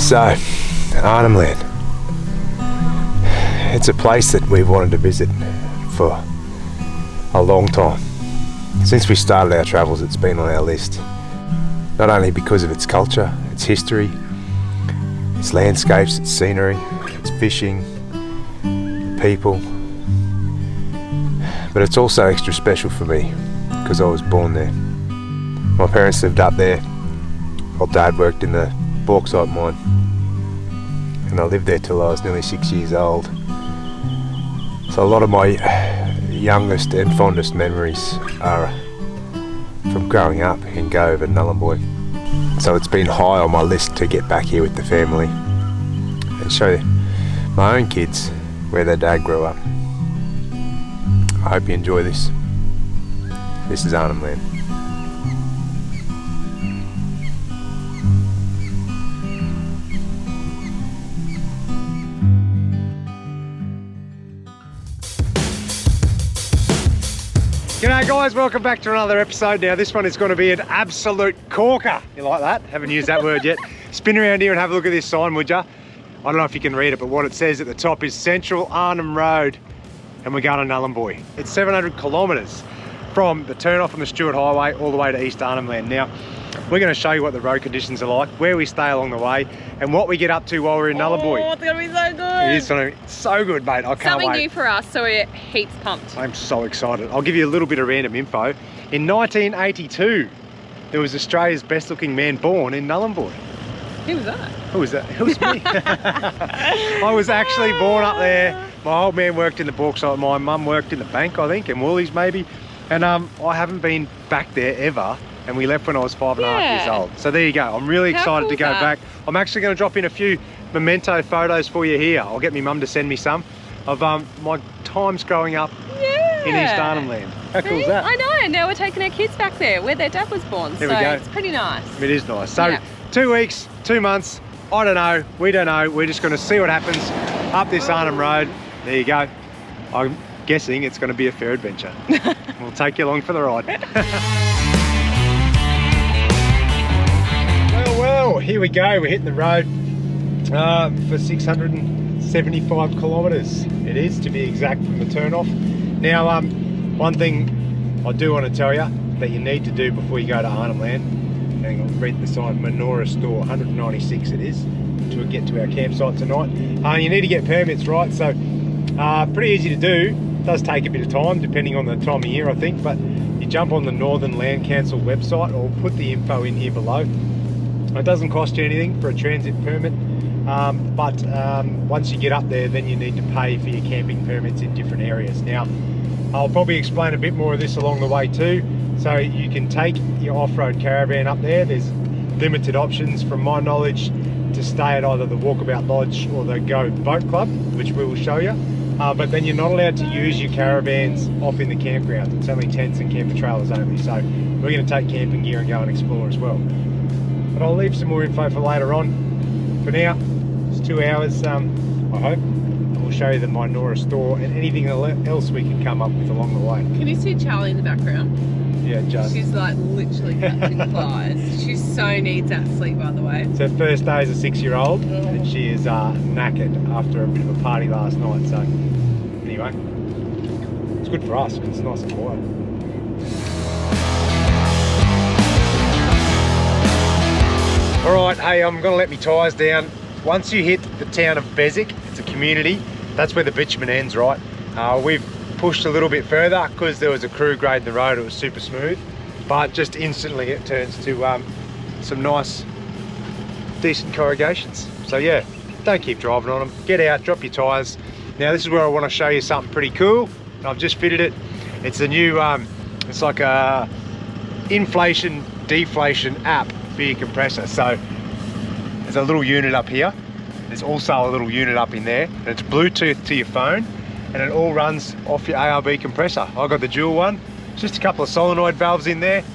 So, Arnhem Land. It's a place that we've wanted to visit for a long time. Since we started our travels, it's been on our list. Not only because of its culture, its history, its landscapes, its scenery, its fishing, the people, but it's also extra special for me because I was born there. My parents lived up there. My dad worked in the bauxite mine, and I lived there till I was nearly 6 years old. So a lot of my youngest and fondest memories are from growing up in GOVE and Nullarbor. So it's been high on my list to get back here with the family and show my own kids where their dad grew up. I hope you enjoy this. This is Arnhem Land. G'day guys, welcome back to another episode. Now this one is going to be an absolute corker. You like that? Haven't used that word yet. Spin around here and have a look at this sign, would ya? I don't know if you can read it, but what it says at the top is Central Arnhem Road, and we're going to Nullarbor. It's 700 kilometres from the turn off on the Stuart Highway all the way to East Arnhem Land. Now, we're going to show you what the road conditions are like, where we stay along the way, and what we get up to while we're in Nullarbor. Oh, it's going to be so good. It is going to be so good, mate. I can't Something wait. new for us, so we're heaps pumped. I'm so excited. I'll give you a little bit of random info. In 1982, there was Australia's best looking man born in Nullarbor. Who was that? Who was that? It was me. I was actually born up there. My old man worked in the bauxite mine. Mum worked in the bank, I think, and Woolies maybe. And I haven't been back there ever. And we left when I was 5.5 years old. So there you go. I'm really excited to go back. I'm actually going to drop in a few memento photos for you here. I'll get my mum to send me some of my times growing up in East Arnhem Land. How cool is that? I know. Now we're taking our kids back there where their dad was born. There we go. It's pretty nice. It is nice. So 2 weeks, 2 months. I don't know. We don't know. We're just going to see what happens up this Arnhem Road. There you go. I'm guessing it's going to be a fair adventure. We'll take you along for the ride. Well, here we go. We're hitting the road for 675 kilometres. It is, to be exact, from the turn off. Now, one thing I do want to tell you that you need to do before you go to Arnhem Land, hang on, read the sign, Menorah Store, 196 it is, to get to our campsite tonight. You need to get permits, right? So, pretty easy to do. It does take a bit of time, depending on the time of year, I think, but you jump on the Northern Land Council website, or put the info in here below. It doesn't cost you anything for a transit permit, but once you get up there, then you need to pay for your camping permits in different areas. Now, I'll probably explain a bit more of this along the way too. So you can take your off-road caravan up there. There's limited options, from my knowledge, to stay at either the Walkabout Lodge or the GOVE Boat Club, which we will show you. But then you're not allowed to use your caravans off in the campground. It's only tents and camper trailers only. So we're going to take camping gear and go and explore as well. But I'll leave some more info for later on. For now, it's 2 hours, I hope. We'll show you the Menorah Store and anything else we can come up with along the way. Can you see Charlie in the background? Yeah, just. She's like literally catching flies. She so needs that sleep, by the way. It's her first day as a 6-year-old, and she is knackered after a bit of a party last night. So anyway, it's good for us because it's nice and quiet. Alright, hey, I'm going to let my tyres down. Once you hit the town of Beswick, it's a community, that's where the bitumen ends, right? We've pushed a little bit further because there was a crew grade in the road, it was super smooth, but just instantly it turns to some nice, decent corrugations. So yeah, don't keep driving on them, get out, drop your tyres. Now this is where I want to show you something pretty cool. I've just fitted it. It's a new, it's like a inflation, deflation app for your compressor. So there's a little unit up here. There's also a little unit up in there, and it's Bluetooth to your phone, and it all runs off your ARB compressor. I got the dual one. It's just a couple of solenoid valves in there,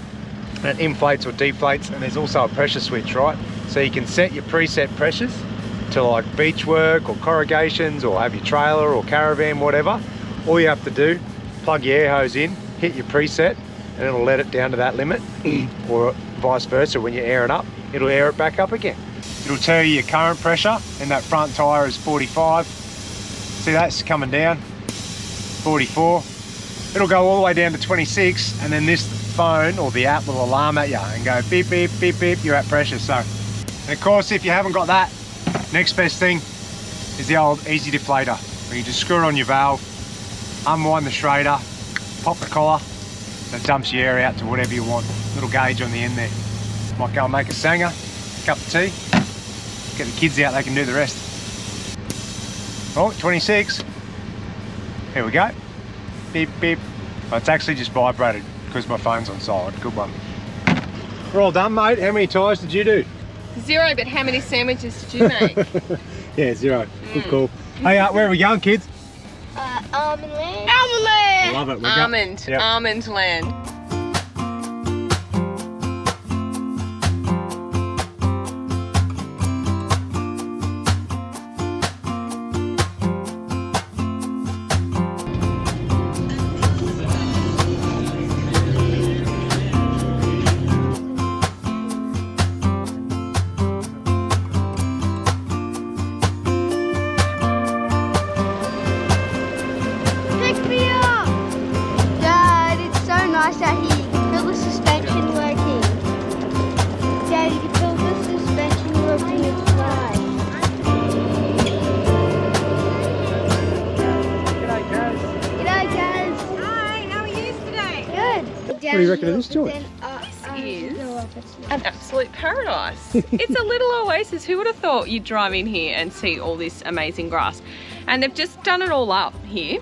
and it inflates or deflates, and there's also a pressure switch, right? So you can set your preset pressures to like beach work or corrugations, or have your trailer or caravan, whatever. All you have to do, plug your air hose in, hit your preset, and it'll let it down to that limit, or vice versa. When you air it up, it'll air it back up again. it'll tell you your current pressure, and that front tyre is 45. See, that's coming down, 44. It'll go all the way down to 26, and then this phone or the app will alarm at you and go beep, beep, beep, beep, you're at pressure. So, and of course, if you haven't got that, next best thing is the old easy deflator, where you just screw it on your valve, unwind the Schrader, pop the collar, and it dumps your air out to whatever you want. Little gauge on the end there. Might go and make a sanger, cup of tea, get the kids out, they can do the rest. Oh, 26. Here we go. Beep, beep. Oh, it's actually just vibrated because my phone's on silent. Good one. We're all done, mate. How many tyres did you do? 0, but how many sandwiches did you make? Yeah, 0. Good call. Hey, where are we going, kids? Almond Land. Almond Land! Love it. Almond. Yep. Almond Land. What do you reckon of this joint? This is an absolute paradise. It's a little oasis. Who would have thought you'd drive in here and see all this amazing grass? And they've just done it all up here.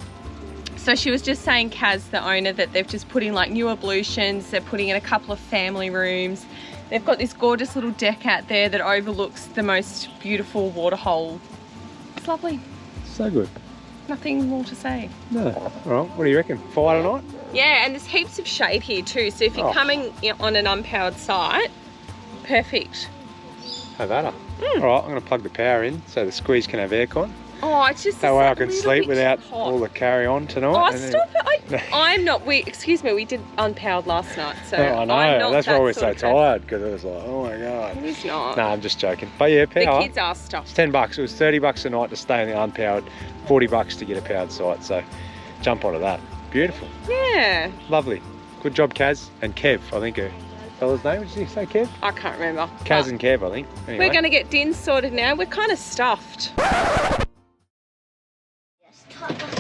So she was just saying, Kaz, the owner, that they've just put in like new ablutions. They're putting in a couple of family rooms. They've got this gorgeous little deck out there that overlooks the most beautiful waterhole. It's lovely. So good. Nothing more to say. No. All right. What do you reckon? Fire tonight? Yeah, and there's heaps of shade here too. So if you're coming on an unpowered site, perfect. Have at her. All right, I'm going to plug the power in so the squeeze can have aircon. Oh, it's just that way I can little sleep bit without hot. all the carry on tonight. Oh, stop it! I'm not. Excuse me. We did unpowered last night, so I know. I'm not That's why that we're sort so of person. tired, because it was like, oh my god. It's not. No, I'm just joking. But yeah, power. The kids are stuffed. It's $10. It was $30 a night to stay in the unpowered, $40 to get a powered site. So jump onto that. Beautiful. Yeah. Lovely. Good job, Kaz and Kev. I think her fella's name. Did you say Kev? I can't remember. Kaz and Kev, I think. Anyway. We're going to get Din sorted now. We're kind of stuffed.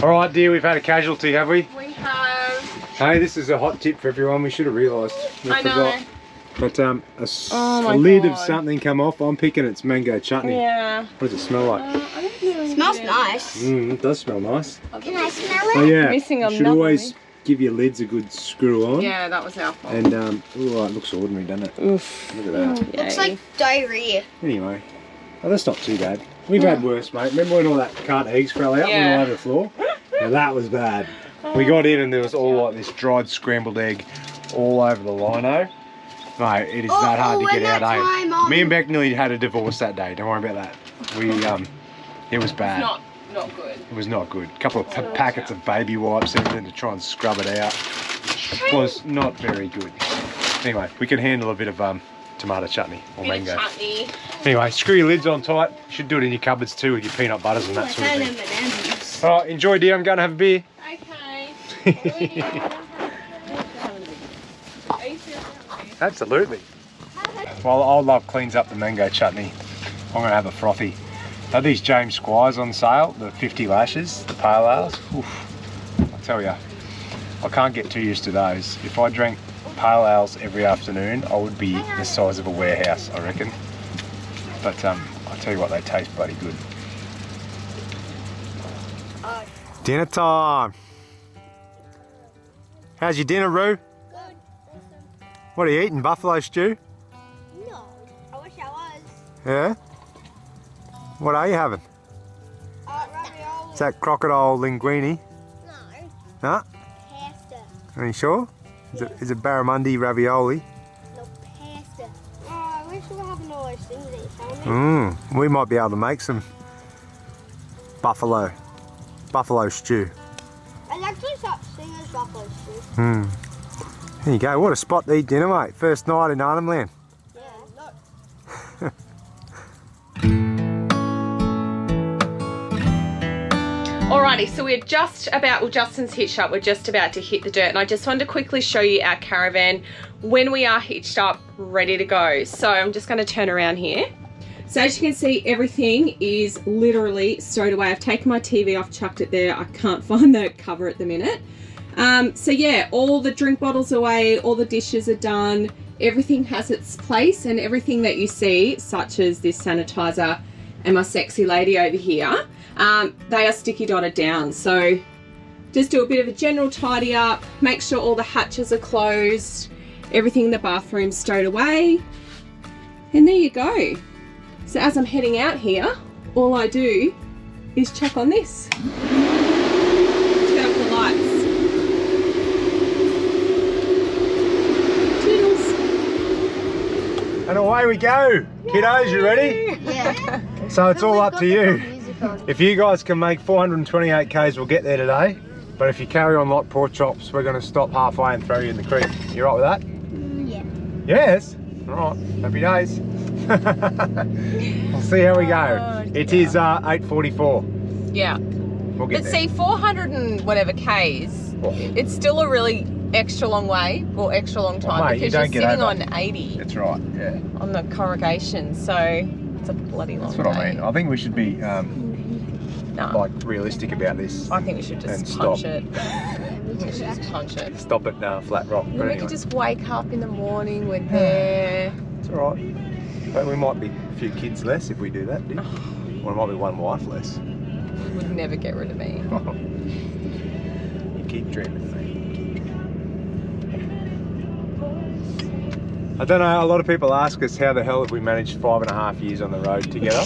All right, dear. We've had a casualty, have we? We have. Hey, this is a hot tip for everyone. We should have realised. I know. But a lid of something come off. I'm picking it's mango chutney. Yeah. What does it smell like? I don't know. It smells nice. It does smell nice. Can I smell it? Oh yeah. Missing a you should nut, always give your lids a good screw on. Yeah, that was our fault. And ooh, it looks ordinary, doesn't it? Oof. Look at that. Looks like diarrhea. Anyway, that's not too bad. We've had worse, mate. Remember when all that carton eggs fell out Yeah. all over the floor? Now that was bad. We got in and there was all like this dried scrambled egg all over the lino. Mate, it is that hard to get out, eh? Me and Beck nearly had a divorce that day. Don't worry about that. We, it was bad. Not good. It was not good. A couple of packets of baby wipes and everything to try and scrub it out. It was not very good. Anyway, we can handle a bit of tomato chutney or mango. Chutney. Anyway, screw your lids on tight. You should do it in your cupboards too with your peanut butters and that sort of thing. Alright, enjoy, dear. I'm going to have a beer. Okay. Absolutely. While old love cleans up the mango chutney, I'm going to have a frothy. Now these James Squires on sale, the 50 lashes, the pale ales. Oof, I'll tell you, I can't get too used to those. If I drank pale ales every afternoon, I would be the size of a warehouse, I reckon. But I'll tell you what, they taste bloody good. Dinner time. How's your dinner, Roo? Good. What are you eating? Buffalo stew? No, I wish I was. Yeah? What are you having? Ravioli. Is that crocodile linguine? No, Huh? pasta. Are you sure? Is it barramundi ravioli? No, pasta. Oh, I wish we were having all those things that you're telling me. We might be able to make some buffalo stew. There's actually such thing as buffalo stew. There you go. What a spot to eat dinner, mate. First night in Arnhem Land. Yeah, look. Alrighty, so we're just about, well, Justin's hitched up, we're just about to hit the dirt, and I just wanted to quickly show you our caravan when we are hitched up, ready to go. So I'm just going to turn around here. So as you can see, everything is literally stowed away. I've taken my TV off, chucked it there. I can't find the cover at the minute. So yeah, all the drink bottles away, all the dishes are done, everything has its place, and everything that you see, such as this sanitizer and my sexy lady over here, they are sticky dotted down. So just do a bit of a general tidy up, make sure all the hatches are closed, everything in the bathroom stowed away, and there you go. So as I'm heading out here, all I do is check on this. Turn off the lights. Toodles. And away we go. Kiddos, you ready? Yeah. So it's all up to you. If you guys can make 428 Ks, we'll get there today. But if you carry on like pork chops, we're going to stop halfway and throw you in the creek. You right with that? Yeah. Yes. All right. Happy days. We'll see how we go. It is 8:44. Yeah. We'll get But there. see, 400 and whatever Ks, it's still a really extra long way, or extra long time, mate, you because don't you're get sitting over. on 80 That's right. Yeah. on the corrugation, so it's a bloody long That's what day. I mean. I think we should be Nah, like realistic about this. I think we should and just stop. punch it. I think we should just punch it. Stop at Flat Rock. And But we anyway, could just wake up in the morning, we're there. it's all right. But we might be a few kids less if we do that, Dick. Or it might be one wife less. You would never get rid of me. You keep dreaming, mate. I don't know, a lot of people ask us how the hell have we managed 5.5 years on the road together.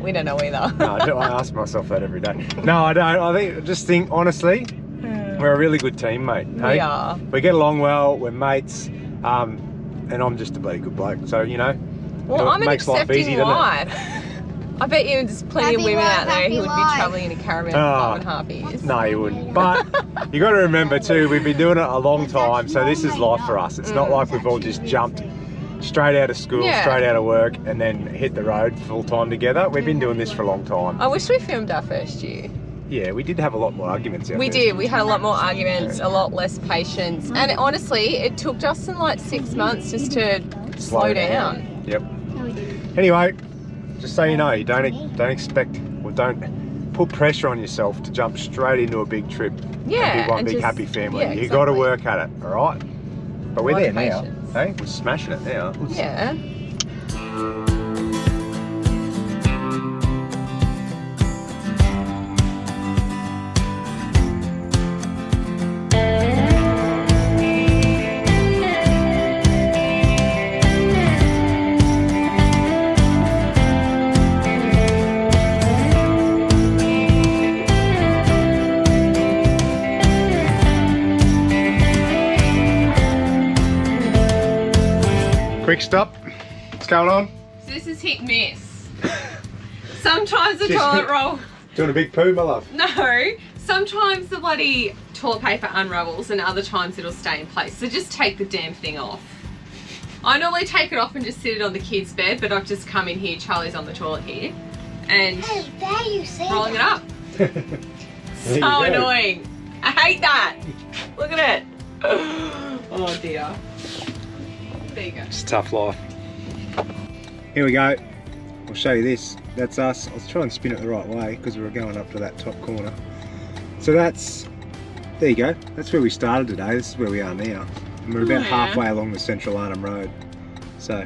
We don't know either. No, I ask myself that every day. No, I don't. I just think, honestly, we're a really good team, mate. We are. We get along well, we're mates, and I'm just a bloody good bloke. So, you know, Well, I'm an makes life easy, accepting doesn't it? wife. I bet you there's plenty of Happy women life, out there happy who would be life. travelling in a caravan for Oh. 5.5 years. No, you wouldn't. But you got to remember too, we've been doing it a long time, so this is life for us. It's not like we've all just jumped straight out of school, Yeah. straight out of work, and then hit the road full time together. We've been doing this for a long time. I wish we filmed our first year. Yeah, we did have a lot more arguments. We did. We had a lot more arguments, a lot less patience. And honestly, it took Justin like 6 months just to slow down. Yep. No, we didn't. Anyway, just so you know, you don't expect, or don't put pressure on yourself to jump straight into a big trip. Yeah. And be one and big just- happy family. yeah, You got to exactly. work at it, all right? But we're lot there of now. patience. Hey, we're smashing it now. Yeah. Quick stop. What's going on? So this is hit and miss. Sometimes the Just- toilet roll, Doing a big poo, my love. no, sometimes the bloody toilet paper unravels and other times it'll stay in place. So just take the damn thing off. I normally take it off and just sit it on the kids' bed, but I've just come in here, Charlie's on the toilet here, and Hey, there you see rolling it that. up. There you So go. annoying. I hate that. Look at it. Oh dear. There you go. It's a tough life. Here we go. I'll show you this. That's us. I'll try and spin it the right way because we're going up to that top corner. So that's, there you go. That's where we started today. This is where we are now. And we're about Yeah. halfway along the Central Arnhem Road. So,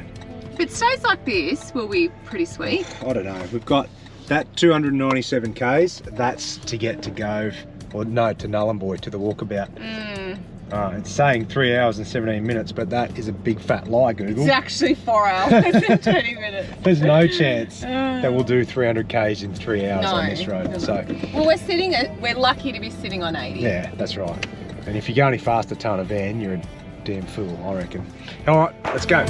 If it stays like this, will be pretty sweet. I don't know. We've got that 297 Ks. That's to get to GOVE, or no, to Nullarbor, to the walkabout. It's saying 3 hours and 17 minutes, but that is a big fat lie, Google. It's actually 4 hours and 20 minutes. There's no chance that we'll do 300 Ks in 3 hours on this road. So, Well, we're lucky to be sitting on 80. yeah, that's right. And if you go any faster towing a van, you're a damn fool, I reckon. All right, let's go.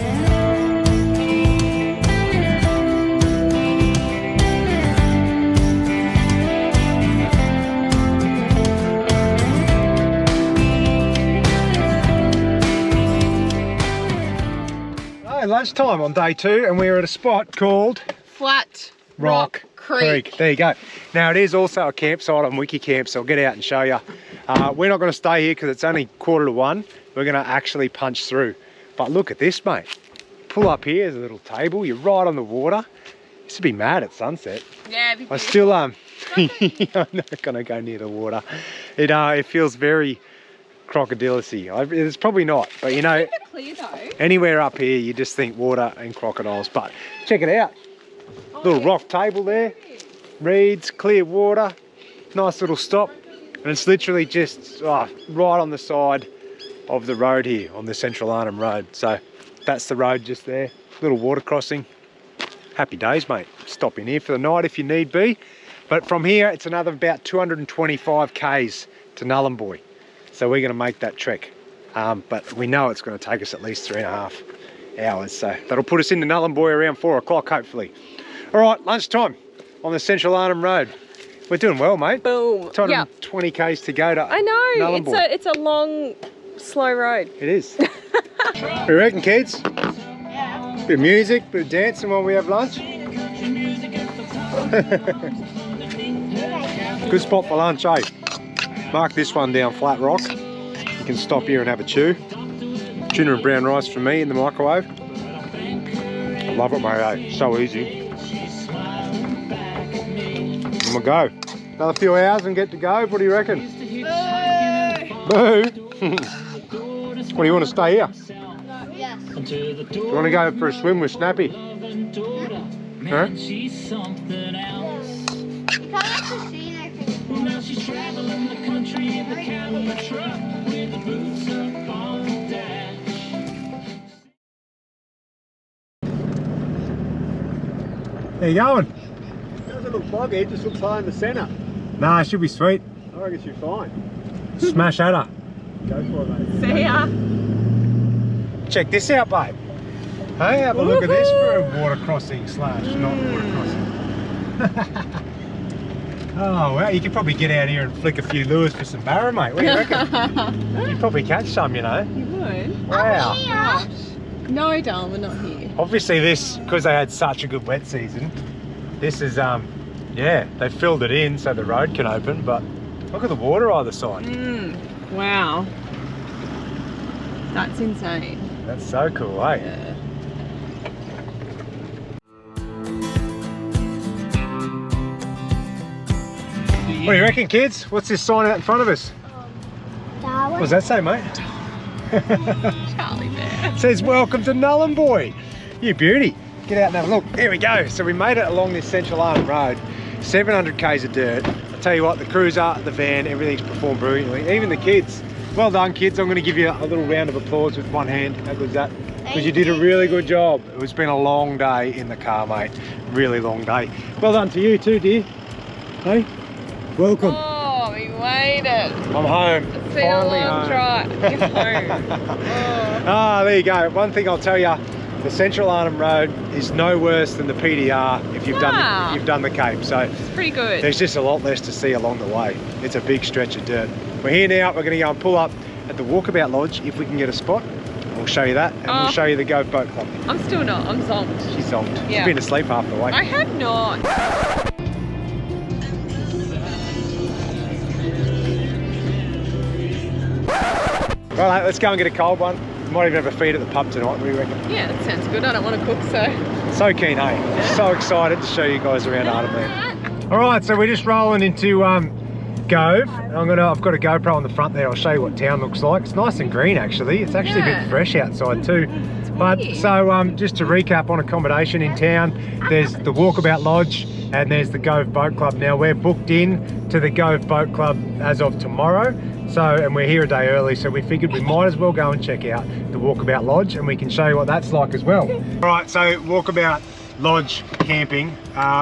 Lunchtime on day 2, and we're at a spot called Flat Rock Creek. There you go. Now it is also a campsite on WikiCamp, so I'll get out and show you. We're not going to stay here because it's only 1:45. We're going to actually punch through. But look at this, mate. Pull up here, there's a little table. You're right on the water. Used to be mad at sunset. Yeah. I still I'm not going to go near the water. It feels very crocodile-y. It's probably not, but you know, Clear though. anywhere up here you just think water and crocodiles. But check it out. Little rock table there, reeds, clear water, nice little stop, and it's literally just right on the side of the road here on the Central Arnhem Road. So that's the road just there, little water crossing. Happy days, mate. Stop in here for the night if you need be. But from here it's another about 225 k's to Nhulunbuy. So we're going to make that trek, but we know it's going to take us at least 3.5 hours. So that'll put us into Nhulunbuy around 4 o'clock hopefully. All right, lunchtime on the Central Arnhem Road. We're doing well, mate. Boom. 220 k's to go to I know. Nhulunbuy. It's a long, slow road. It is. What do you reckon, kids? Yeah. Bit of music, bit of dancing while we have lunch. Good spot for lunch, eh? Mark this one down, Flat Rock. You can stop here and have a chew. Tuna and brown rice for me in the microwave. Love it, mate. So easy. And we'll go. Another few hours and get to go. What do you reckon? Boo! What do you want to stay here? Yes. Do you want to go for a swim with Snappy? Huh? Yes. You can't have to see anything. Now she's traveling the country in the cab of a truck with the boots up on the dash. How you going? Doesn't look foggy, it just looks high in the centre. Nah, she'll be sweet. I reckon she's fine. Smash at her. Go for it, mate. See ya. Check this out, babe. Hey, have a look at this for a water crossing / not water crossing. Oh, well, you could probably get out here and flick a few lures for some barra, mate. What do you reckon? You'd probably catch some, you know. You would? Wow. Gosh. No, darling, we're not here. Obviously this, because they had such a good wet season, this is, yeah, they filled it in so the road can open, but look at the water either side. Wow. That's insane. That's so cool, eh? Yeah. What do you reckon, kids? What's this sign out in front of us? Darwin. What does that say, mate? Charlie Bear. It says, welcome to Nhulunbuy. You beauty. Get out and have a look. Here we go. So we made it along this Central Arnhem Road. 700 k's of dirt. I'll tell you what, the cruiser, the van, everything's performed brilliantly. Even the kids. Well done, kids. I'm going to give you a little round of applause with one hand. How good is that? Because you did a really good job. It's been a long day in the car, mate. Really long day. Well done to you too, dear. Hey, welcome. Oh, we made it. I'm home. It's been a long drive. You're home. Ah, there you go. One thing I'll tell you, the Central Arnhem Road is no worse than the PDR if you've done the Cape. So It's pretty good. there's just a lot less to see along the way. It's a big stretch of dirt. We're here now. We're going to go and pull up at the Walkabout Lodge if we can get a spot. We'll show you that, and we'll show you the GOVE Boat Club. I'm still not. I'm zonked. She's zonked. Yeah. She's been asleep half the way. I have not. Right, let's go and get a cold one. We might even have a feed at the pub tonight. What do you reckon? Yeah, that sounds good. I don't want to cook, so. So keen, eh? So excited to show you guys around Arnhem Land. All right, so we're just rolling into GOVE. I've got a GoPro on the front there. I'll show you what town looks like. It's nice and green, actually. It's actually a bit fresh outside too. But so just to recap on accommodation in town, there's the Walkabout Lodge and there's the GOVE Boat Club. Now we're booked in to the GOVE Boat Club as of tomorrow. And we're here a day early, so we figured we might as well go and check out the Walkabout Lodge and we can show you what that's like as well. All right, so Walkabout Lodge camping,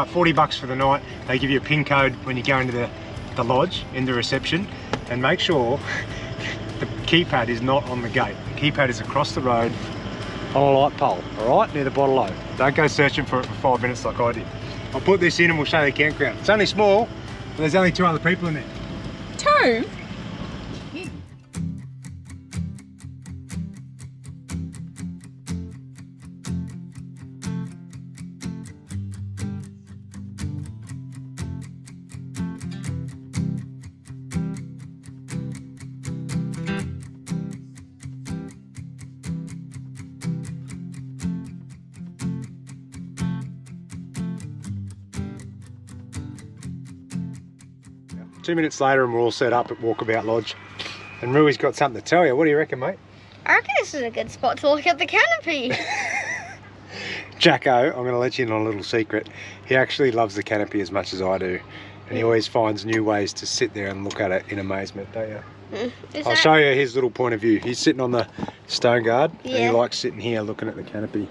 40 bucks for the night. They give you a PIN code when you go into the lodge, in the reception, and make sure the keypad is not on the gate. The keypad is across the road on a light pole, all right, near the bottle O. Don't go searching for it for 5 minutes like I did. I'll put this in and we'll show you the campground. It's only small, but there's only 2 other people in there. 2? 2 minutes later and we're all set up at Walkabout Lodge. And Rui's got something to tell you. What do you reckon, mate? I reckon this is a good spot to look at the canopy. Jacko, I'm going to let you in on a little secret. He actually loves the canopy as much as I do. And he always finds new ways to sit there and look at it in amazement, don't you? I'll show you his little point of view. He's sitting on the stone guard and he likes sitting here looking at the canopy.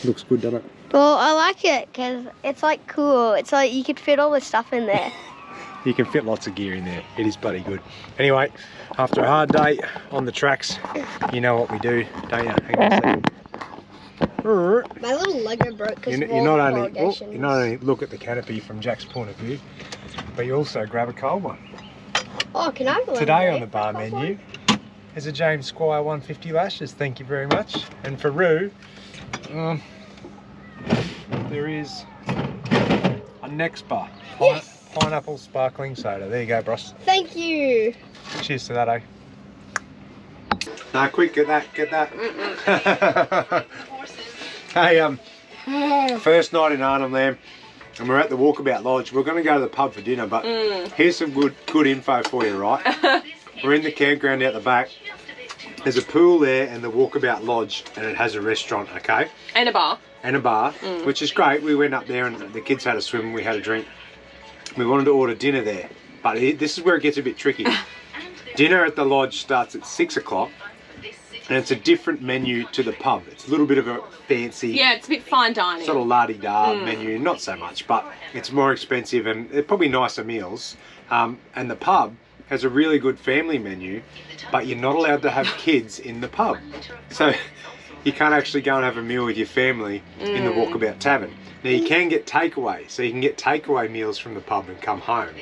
Looks good, doesn't it? Well, I like it because it's like cool. It's like you could fit all this stuff in there. You can fit lots of gear in there. It is bloody good. Anyway, after a hard day on the tracks, you know what we do, don't you? Hang on a second. My little Lego broke because you not only look at the canopy from Jack's point of view, but you also grab a cold one. Oh, can I go Today on the bar menu is a James Squire 150 lashes. Thank you very much. And for Roo, there is a next bar. Pineapple sparkling soda. There you go, bros. Thank you. Cheers to that, eh? Nah, quick, get that. Hey, first night in Arnhem Land, and we're at the Walkabout Lodge. We're going to go to the pub for dinner, but here's some good info for you, right? We're in the campground out the back. There's a pool there and the Walkabout Lodge, and it has a restaurant, okay? And a bar. And a bar, which is great. We went up there and the kids had a swim and we had a drink. We wanted to order dinner there, but this is where it gets a bit tricky. Dinner at the lodge starts at 6 o'clock. And it's a different menu to the pub. It's a little bit of a fancy... Yeah, it's a bit fine dining. Sort of la-di-da menu. Not so much, but it's more expensive and they're probably nicer meals. And the pub has a really good family menu, but you're not allowed to have kids in the pub. So you can't actually go and have a meal with your family in the Walkabout Tavern. Now you can get takeaway, so you can get takeaway meals from the pub and come home.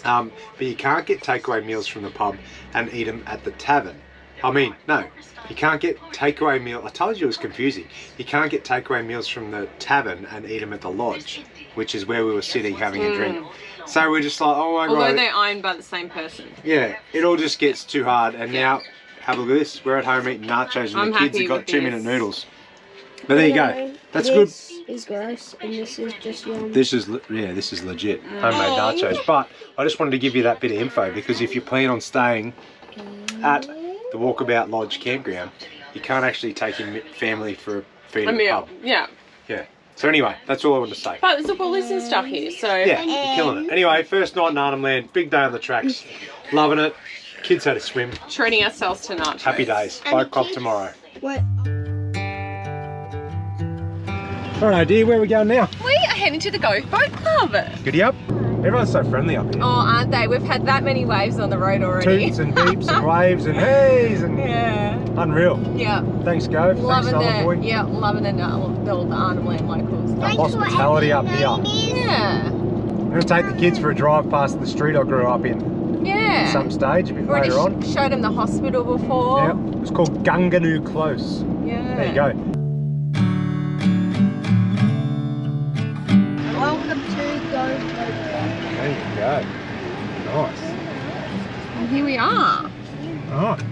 But you can't get takeaway meals from the pub and eat them at the tavern. I mean, no, you can't get takeaway meal. I told you it was confusing. You can't get takeaway meals from the tavern and eat them at the lodge, which is where we were sitting having a drink. So we're just like, oh my god. Although they're owned by the same person. Yeah, it all just gets too hard. And now, have a look at this. We're at home eating nachos and the kids have got 2-minute noodles. But there you go. That's good. This is gross and this is just yum. This is legit homemade nachos. But I just wanted to give you that bit of info because if you plan on staying at the Walkabout Lodge campground, you can't actually take your family for a feed at the pub. Yeah. Yeah. So anyway, that's all I wanted to say. But there's a bullies and stuff here, so... Yeah, you're killing it. Anyway, first night in Arnhem Land, big day on the tracks. Loving it. Kids had a swim. Treating ourselves to nachos. Happy days. Boat club tomorrow. What? Alright, dear, where are we going now? We are heading to the GOVE Boat Club. Giddy up. Everyone's so friendly up here. Oh, aren't they? We've had that many waves on the road already. Toots and beeps and waves and heys and... Yeah. Unreal. Yeah. Thanks, Gove. Thanks, Solid Boy. Yeah, loving the Arnhem Land locals. The hospitality up here. Yeah. I'm going to take the kids for a drive past the street I grew up in. Yeah. At some stage, a bit Already later on. Showed them the hospital before. Yeah. It's called Gunganoo Close. Yeah. There you go. Welcome to GOVE. There you go. Nice. And here we are. Alright.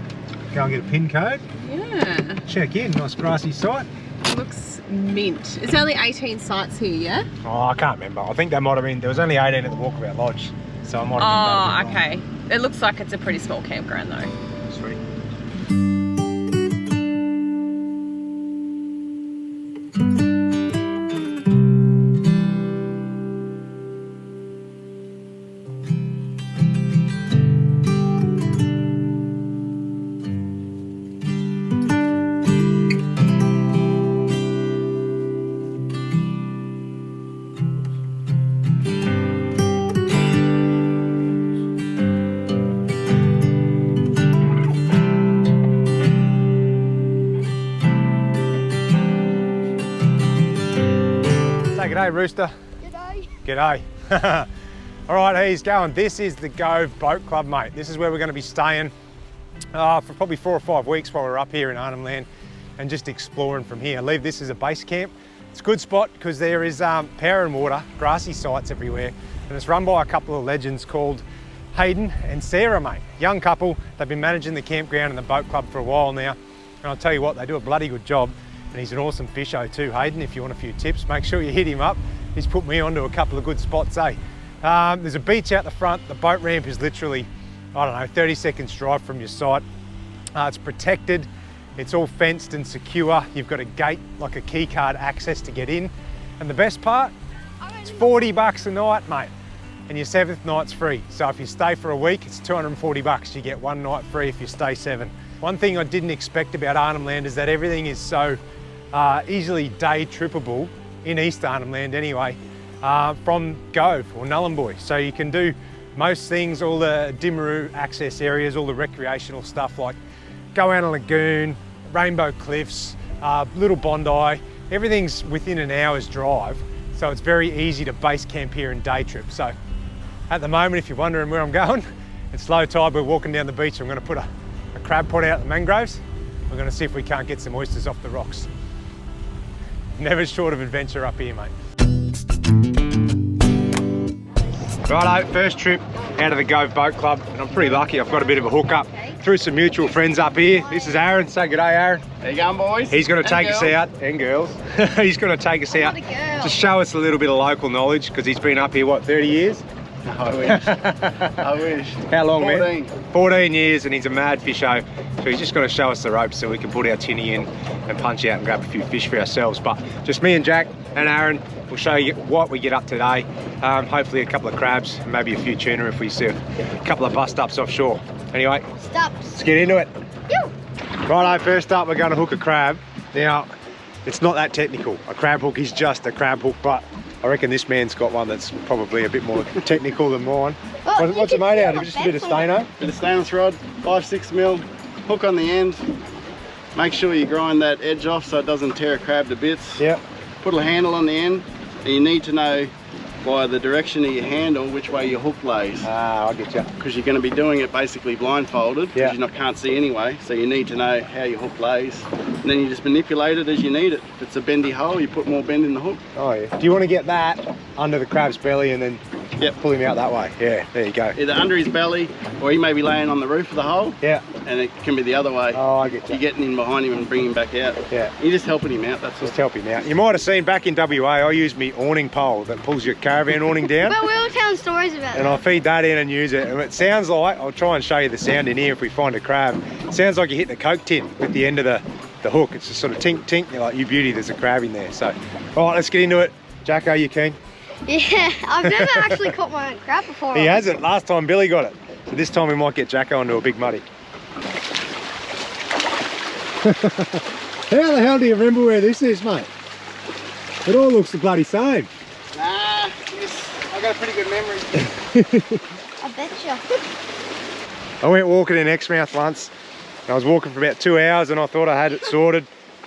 Go and get a pin code. Yeah. Check in. Nice grassy site. Looks mint. It's only 18 sites here, yeah? Oh, I can't remember. I think that might have been... There was only 18 at the Walkabout Lodge. So I might have been... Oh, okay. It looks like it's a pretty small campground though. Sweet. G'day, Rooster. G'day. G'day. All right, he's going. This is the GOVE Boat Club, mate. This is where we're going to be staying for probably 4 or 5 weeks while we're up here in Arnhem Land and just exploring from here. Leave this as a base camp. It's a good spot because there is power and water, grassy sites everywhere, and it's run by a couple of legends called Hayden and Sarah, mate. Young couple. They've been managing the campground and the boat club for a while now, and I'll tell you what, they do a bloody good job. And he's an awesome fisho too, Hayden. If you want a few tips, make sure you hit him up. He's put me onto a couple of good spots, eh? There's a beach out the front. The boat ramp is literally, I don't know, 30 seconds drive from your site. It's protected. It's all fenced and secure. You've got a gate, like a key card access to get in. And the best part, it's 40 bucks a night, mate. And your 7th night's free. So if you stay for a week, it's 240 bucks. You get 1 night free if you stay 7. One thing I didn't expect about Arnhem Land is that everything is so easily day trippable, in East Arnhem Land anyway, from GOVE or Nhulunbuy. So you can do most things, all the Dimmeroo access areas, all the recreational stuff like go out a lagoon, Rainbow Cliffs, Little Bondi, everything's within an hour's drive. So it's very easy to base camp here and day trip. So at the moment, if you're wondering where I'm going, it's low tide, we're walking down the beach. I'm gonna put a crab pot out in the mangroves. We're gonna see if we can't get some oysters off the rocks. Never short of adventure up here, mate. Righto, first trip out of the GOVE Boat Club, and I'm pretty lucky. I've got a bit of a hookup through some mutual friends up here. This is Aaron. Say good day, Aaron. How you going, boys? He's going to take us out, and girls. He's going to take us out to show us a little bit of local knowledge, because he's been up here, what, 30 years? I wish. I wish. How long, 14. man? 14 years, and he's a mad fisho. So he's just going to show us the ropes so we can put our tinny in and punch out and grab a few fish for ourselves. But just me and Jack and Aaron will show you what we get up today. Hopefully a couple of crabs, and maybe a few tuna if we see a couple of bust-ups offshore. Anyway, let's get into it. Righto, first up we're going to hook a crab. Now, it's not that technical. A crab hook is just a crab hook, but I reckon this man's got one that's probably a bit more technical than mine. What's it made out of? Just a bit of steno? Bit of stainless rod, 5-6 mil, hook on the end. Make sure you grind that edge off so it doesn't tear a crab to bits. Yep. Put a handle on the end, and you need to know by the direction of your handle which way your hook lays. Ah, I get you. Because you're going to be doing it basically blindfolded, because you can't see anyway, so you need to know how your hook lays. And then you just manipulate it as you need it. If it's a bendy hole, you put more bend in the hook. Oh yeah. Do you want to get that under the crab's belly and then pull him out that way? Yeah, there you go. Either under his belly, or he may be laying on the roof of the hole. Yeah. And it can be the other way. Oh, I get you. You're getting in behind him and bringing him back out. Yeah. You're just helping him out, that's just help him out. You might have seen back in WA, I use me awning pole that pulls your caravan awning down. But we were telling stories about and that. I feed that in and use it. And it sounds like, I'll try and show you the sound in here if we find a crab. It sounds like you hit the Coke tin with the end of the hook. It's just sort of tink, tink. You're like, you beauty, there's a crab in there. So, all right, let's get into it. Jacko, you keen? Yeah, I've never actually caught my own crab before. He hasn't. Last time Billy got it. So this time we might get Jacko onto a big muddy. How the hell do you remember where this is, mate? It all looks the bloody same. Nah, I got a pretty good memory. I betcha. I went walking in Exmouth once. And I was walking for about 2 hours and I thought I had it sorted.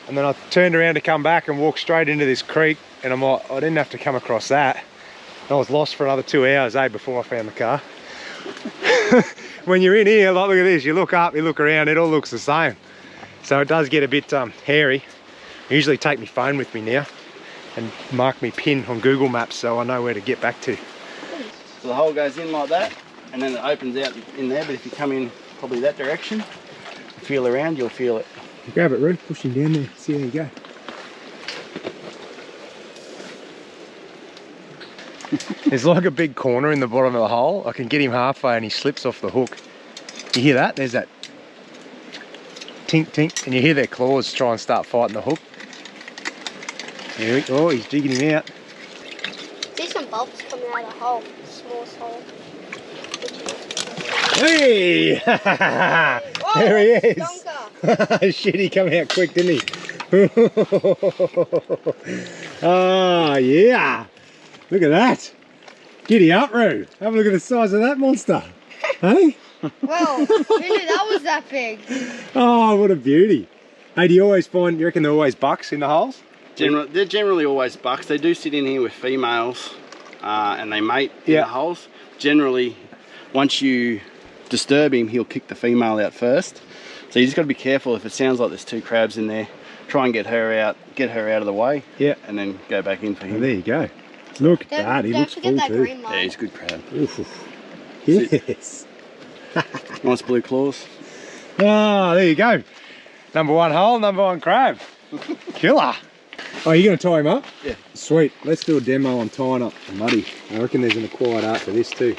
And then I turned around to come back and walked straight into this creek. And I'm like, I didn't have to come across that. And I was lost for another 2 hours, before I found the car. When you're in here, like, look at this, you look up, you look around, it all looks the same. So it does get a bit hairy. I usually take my phone with me now and mark me pin on Google Maps so I know where to get back to. So the hole goes in like that, and then it opens out in there, but if you come in probably that direction, feel around, you'll feel it. Grab it, Rude, push him down there, see how you go. There's like a big corner in the bottom of the hole. I can get him halfway and he slips off the hook. You hear that? There's that tink tink, and you hear their claws try and start fighting the hook. Oh, he's jigging him out. See some bubbles coming out of the hole, the smallest hole. Hey! Whoa, there he is. Stonker. Shit, he come out quick, didn't he? Oh, yeah. Look at that. Giddy up, Roo. Have a look at the size of that monster. Hey? Well, who knew that was that big? Oh, what a beauty. Hey, do you always find, you reckon they're always bucks in the holes? They're generally always bucks. They do sit in here with females and they mate in the holes. Generally, once you disturb him, he'll kick the female out first. So you just got to be careful. If it sounds like there's 2 crabs in there, try and get her out of the way. Yeah. And then go back in for him. Oh, there you go. Look at that, he looks full too. Yeah, he's a good crab. Oof. Yes. Nice blue claws. Oh, there you go. Number 1 hole, number 1 crab. Killer. Oh, you're going to tie him up? Yeah. Sweet. Let's do a demo on tying up a muddy. I reckon there's an acquired art to this too.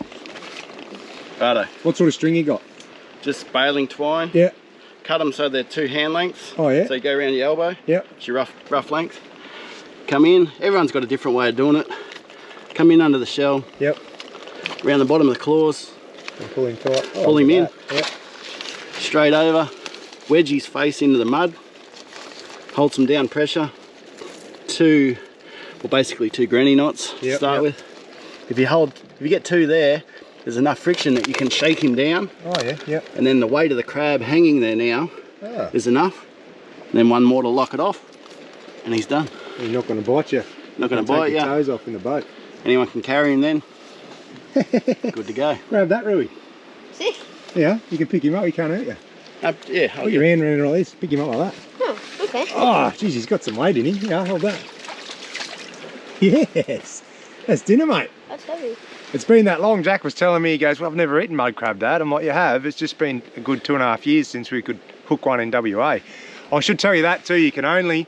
Righto. What sort of string you got? Just baling twine. Yeah. Cut them so they're 2 hand lengths. Oh yeah. So you go around your elbow. Yep. It's your rough length. Come in. Everyone's got a different way of doing it. Come in under the shell. Yep. Around the bottom of the claws. And pull him tight. Oh, Pull him in. Yep. Straight over. Wedge his face into the mud. Hold some down pressure. Basically 2 granny knots to start with. If you get 2 there, there's enough friction that you can shake him down. Oh yeah, yep. And then the weight of the crab hanging there now is enough. And then 1 more to lock it off, and he's done. He's not going to bite you. Not going to bite you. Take your toes off in the boat. Anyone can carry him then. Good to go. Grab that, Rui. See? Yeah, you can pick him up. He can't hurt you. Yeah. Put your hand around it like this. Pick him up like that. Oh, okay. Oh, geez, he's got some weight in him. Yeah, hold that. Yes, that's dynamite. That's heavy. It's been that long. Jack was telling me, he goes, well, I've never eaten mud crab, Dad. I'm like, you have. It's just been a good 2.5 years since we could hook one in WA. I should tell you that too. You can only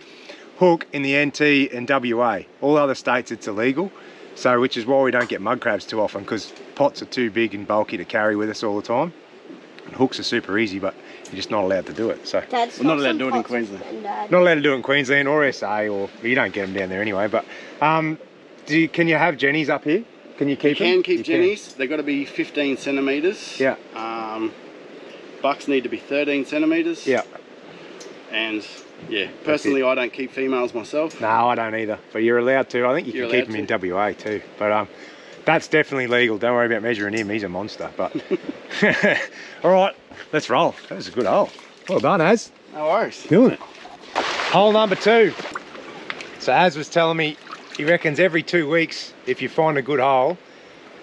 hook in the NT and WA. All other states it's illegal. So, which is why we don't get mud crabs too often, because pots are too big and bulky to carry with us all the time. And hooks are super easy, but you're just not allowed to do it. So Dad's We're not got allowed some to do it in pots Queensland. and Dad. not allowed to do it in Queensland or SA, or you don't get them down there anyway. But can you have jennies up here? Can you keep them? You can keep jennies. They've got to be 15 centimetres. Yeah. Bucks need to be 13 centimetres. Yeah. And yeah, personally I don't keep females myself. No, I don't either. But you're allowed to. I think you You're can keep them in WA too. But that's definitely legal. Don't worry about measuring him. He's a monster. But all right, let's roll. That was a good hole. Well done, Az. No worries. Killing it. Hole number 2. So Az was telling me he reckons every 2 weeks, if you find a good hole,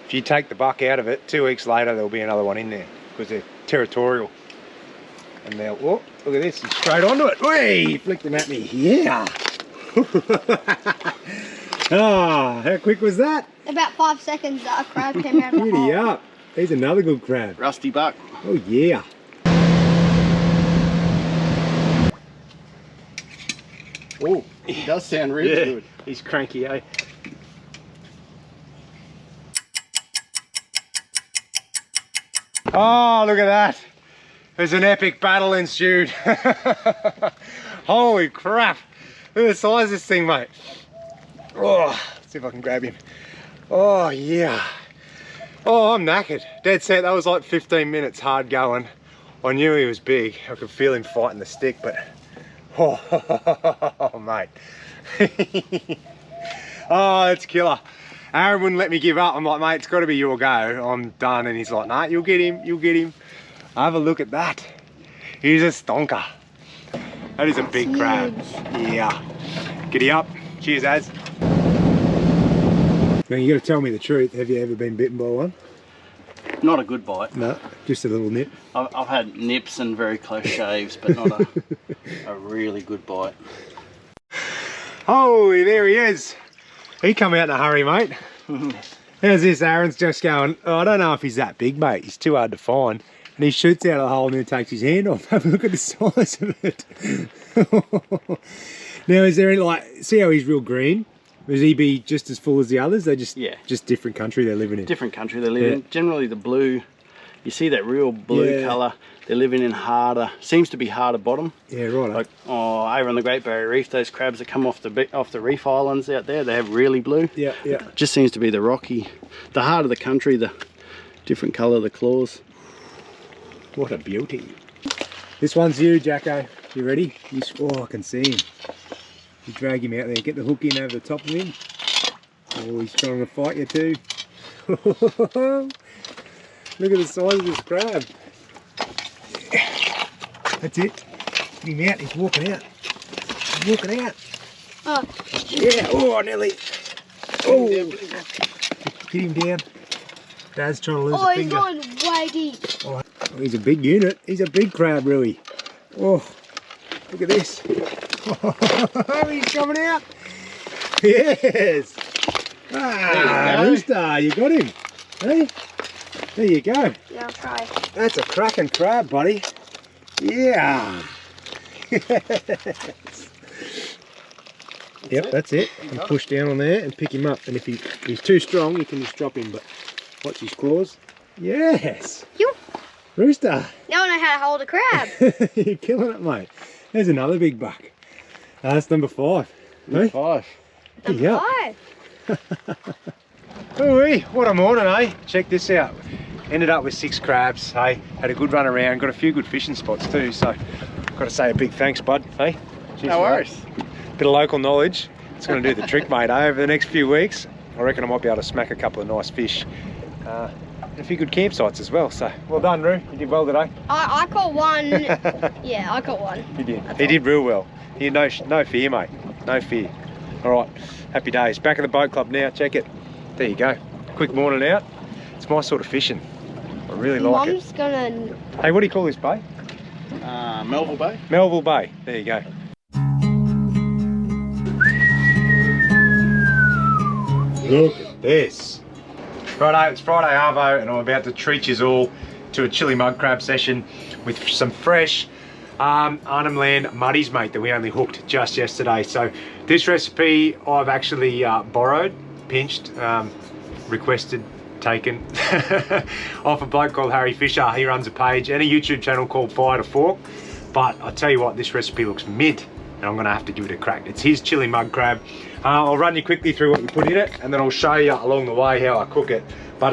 if you take the buck out of it, 2 weeks later there'll be another one in there because they're territorial. And they'll, oh, look at this, he's straight onto it. Whee, he flicked them at me. Yeah. Ah, how quick was that? About 5 seconds that a crab came out of the Giddy hole. up. He's another good crab. Rusty buck. Oh yeah. Oh, he does sound really good. He's cranky, eh? Oh, look at that. There's an epic battle ensued. Holy crap. Look at the size of this thing, mate. Oh, let's see if I can grab him. Oh, yeah. Oh, I'm knackered. Dead set, that was like 15 minutes hard going. I knew he was big. I could feel him fighting the stick, but oh, mate. Oh, it's killer. Aaron wouldn't let me give up. I'm like, mate, it's got to be your go. I'm done. And he's like, nah, you'll get him. You'll get him. Have a look at that. He's a stonker. That is a big crab. Yeah. Giddy up. Cheers, Az. Now you got to tell me the truth. Have you ever been bitten by one? Not a good bite. No, just a little nip. I've had nips and very close shaves, but not a really good bite. Oh, there he is. He come out in a hurry, mate. How's this? Aaron's just going, oh, I don't know if he's that big, mate. He's too hard to find. And he shoots out of the hole and then takes his hand off. Have a look at the size of it. Now, is there any, like, see how he's real green? Does he be just as full as the others? They're just different country they're living in. Different country they live in. Generally the blue, you see that real blue colour. They're living in harder, seems to be harder bottom. Yeah, right. Like over on the Great Barrier Reef, those crabs that come off the reef islands out there, they have really blue. Yeah, yeah. It just seems to be the rocky, the harder the country, the different colour of the claws. What a beauty. This one's you, Jacko. You ready? Oh, I can see him. You drag him out there, get the hook in over the top of him. Oh, he's trying to fight you too. Look at the size of this crab. Yeah. That's it. Get him out, he's walking out. He's walking out. Oh. Yeah, oh, nearly. Oh, get him down. Dad's trying to lose a finger. Oh, he's going way deep. Oh, he's a big unit. He's a big crab, really. Oh, look at this. Oh, he's coming out. Yes. Ah, Rooster, you got him. Hey, there you go. Yeah, I'll try. That's a cracking crab, buddy. Yeah. Yes. Yep, that's it. You push down on there and pick him up. And if he's too strong, you can just drop him. But watch his claws. Yes. You. Rooster. Now I know how to hold a crab. You're killing it, mate. There's another big buck. That's number 5. Number 5. Number 5. Ooh, what a morning, eh? Check this out. Ended up with 6 crabs, hey? Had a good run around, got a few good fishing spots too, so got to say a big thanks, bud, hey? Cheers, No worries. Bit of local knowledge. It's going to do the trick, mate, eh? Over the next few weeks, I reckon I might be able to smack a couple of nice fish. And a few good campsites as well, so well done, Roo. You did well today. I caught one. Yeah, I caught one. You did. He did real well. He had no fear, mate. No fear. All right, happy days. Back at the boat club now, check it. There you go. Quick morning out. It's my sort of fishing. I really like it. Mum's gonna... Hey, what do you call this bay? Melville Bay. Melville Bay. There you go. Look at this. Righto, it's Friday Arvo and I'm about to treat you all to a chili mud crab session with some fresh Arnhem Land muddies, mate, that we only hooked just yesterday. So this recipe I've actually borrowed, pinched, requested, taken off a bloke called Harry Fisher. He runs a page and a YouTube channel called Fire to Fork. But I tell you what, this recipe looks mint and I'm gonna have to give it a crack. It's his chili mud crab. I'll run you quickly through what you put in it and then I'll show you along the way how I cook it. But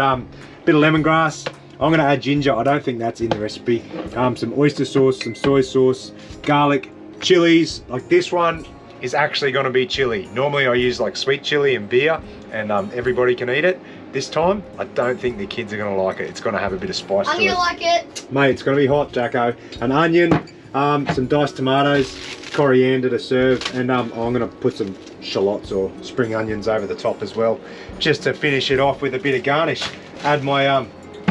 bit of lemongrass. I'm gonna add ginger. I don't think that's in the recipe. Some oyster sauce, some soy sauce, garlic, chilies. Like this one is actually gonna be chili. Normally I use like sweet chili and beer and everybody can eat it. This time, I don't think the kids are gonna like it. It's gonna have a bit of spice to it. I'm gonna like it. Mate, it's gonna be hot, Jacko. An onion, some diced tomatoes, coriander to serve, and I'm gonna put some shallots or spring onions over the top as well, just to finish it off with a bit of garnish. Add my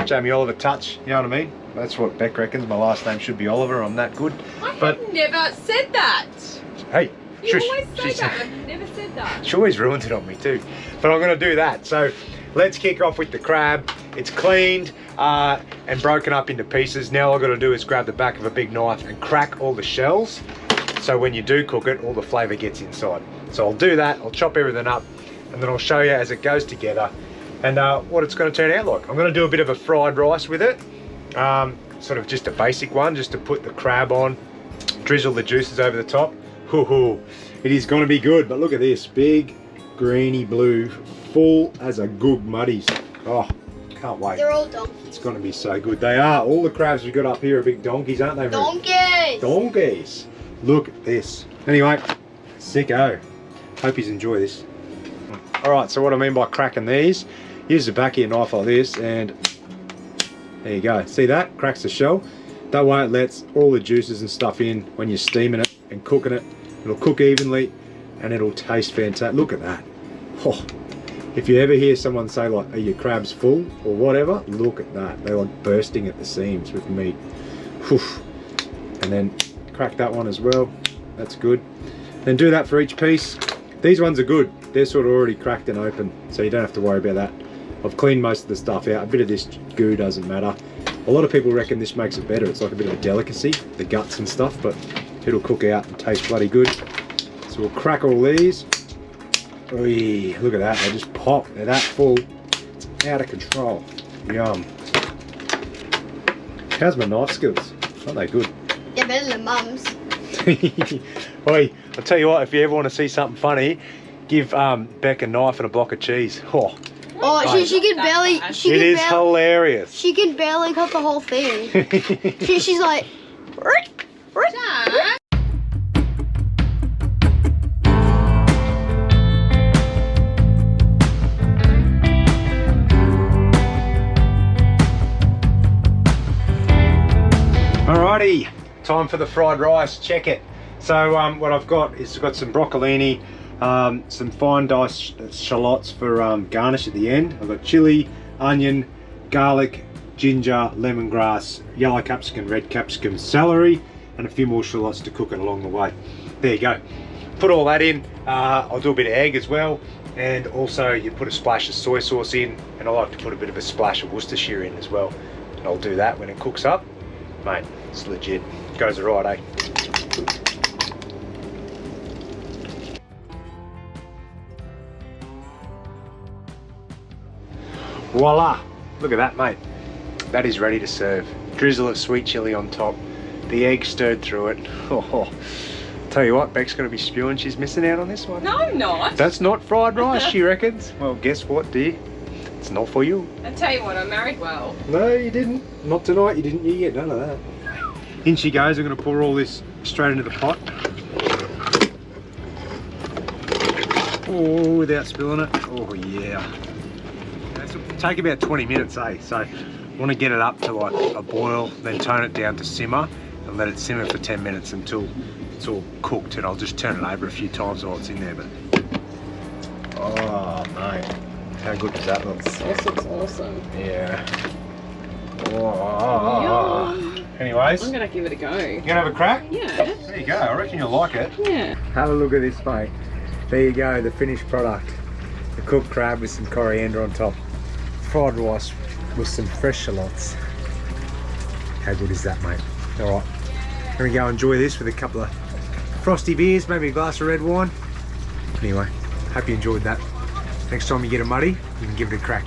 Jamie Oliver touch, you know what I mean? That's what Beck reckons. My last name should be Oliver. I'm that good. I have never said that. Hey, You shush. always say that. I've never said that. She always ruins it on me too. But I'm gonna do that. So let's kick off with the crab. It's cleaned and broken up into pieces. Now all I've got to do is grab the back of a big knife and crack all the shells. So when you do cook it, all the flavour gets inside. So I'll do that, I'll chop everything up, and then I'll show you as it goes together and what it's going to turn out like. I'm going to do a bit of a fried rice with it. Sort of just a basic one, just to put the crab on, drizzle the juices over the top. Hoo-hoo. It is going to be good, but look at this, big, greeny blue, full as a goog muddies. Oh, can't wait. They're all donkeys. It's going to be so good. They are. All the crabs we've got up here are big donkeys, aren't they? Ruth? Donkeys! Donkeys. Look at this. Anyway, sicko. Hope you enjoy this. Alright, so what I mean by cracking these, use the back of your knife like this and there you go. See that? Cracks the shell. That way it lets all the juices and stuff in when you're steaming it and cooking it. It'll cook evenly and it'll taste fantastic. Look at that. Oh. If you ever hear someone say like, are your crabs full or whatever, look at that. They're like bursting at the seams with meat. Whew. And then crack that one as well. That's good. Then do that for each piece. These ones are good. They're sort of already cracked and open, so you don't have to worry about that. I've cleaned most of the stuff out. A bit of this goo doesn't matter. A lot of people reckon this makes it better. It's like a bit of a delicacy, the guts and stuff, but it'll cook out and taste bloody good. So we'll crack all these. Oy, look at that, they just pop. They're that full. It's out of control. Yum. How's my knife skills? Aren't they good? They're better than Mum's. Oi, I'll tell you what, if you ever want to see something funny, give Beck a knife and a block of cheese. Oh, Oh, she can barely. it is hilarious. She can barely cut the whole thing. She's like. Dad. Alrighty, time for the fried rice. Check it. So what I've got is I've got some broccolini, some fine diced shallots for garnish at the end. I've got chili, onion, garlic, ginger, lemongrass, yellow capsicum, red capsicum, celery, and a few more shallots to cook it along the way. There you go. Put all that in. I'll do a bit of egg as well, and also you put a splash of soy sauce in, and I like to put a bit of a splash of Worcestershire in as well. And I'll do that when it cooks up. Mate, it's legit. Goes alright, eh? Voila! Look at that, mate. That is ready to serve. Drizzle of sweet chilli on top. The egg stirred through it. Oh. Tell you what, Beck's gonna be spewing. She's missing out on this one. No, I'm not. That's not fried rice, she reckons. Well, guess what, dear? It's not for you. I tell you what, I married well. No, you didn't. Not tonight. You didn't. You get none of that. In she goes. We're gonna pour all this straight into the pot. Oh, without spilling it. Oh yeah. This will take about 20 minutes, eh? So, want to get it up to like a boil, then tone it down to simmer, and let it simmer for 10 minutes until it's all cooked. And I'll just turn it over a few times while it's in there. But oh mate, how good does that look? This looks awesome. Yeah. Oh. Anyways, I'm gonna give it a go. You gonna have a crack? Yeah. There you go. I reckon you'll like it. Yeah. Have a look at this, mate. There you go, the finished product. The cooked crab with some coriander on top. Fried rice with some fresh shallots. How good is that, mate? All right, gonna go enjoy this with a couple of frosty beers, maybe a glass of red wine. Anyway, hope you enjoyed that. Next time you get a muddy, you can give it a crack.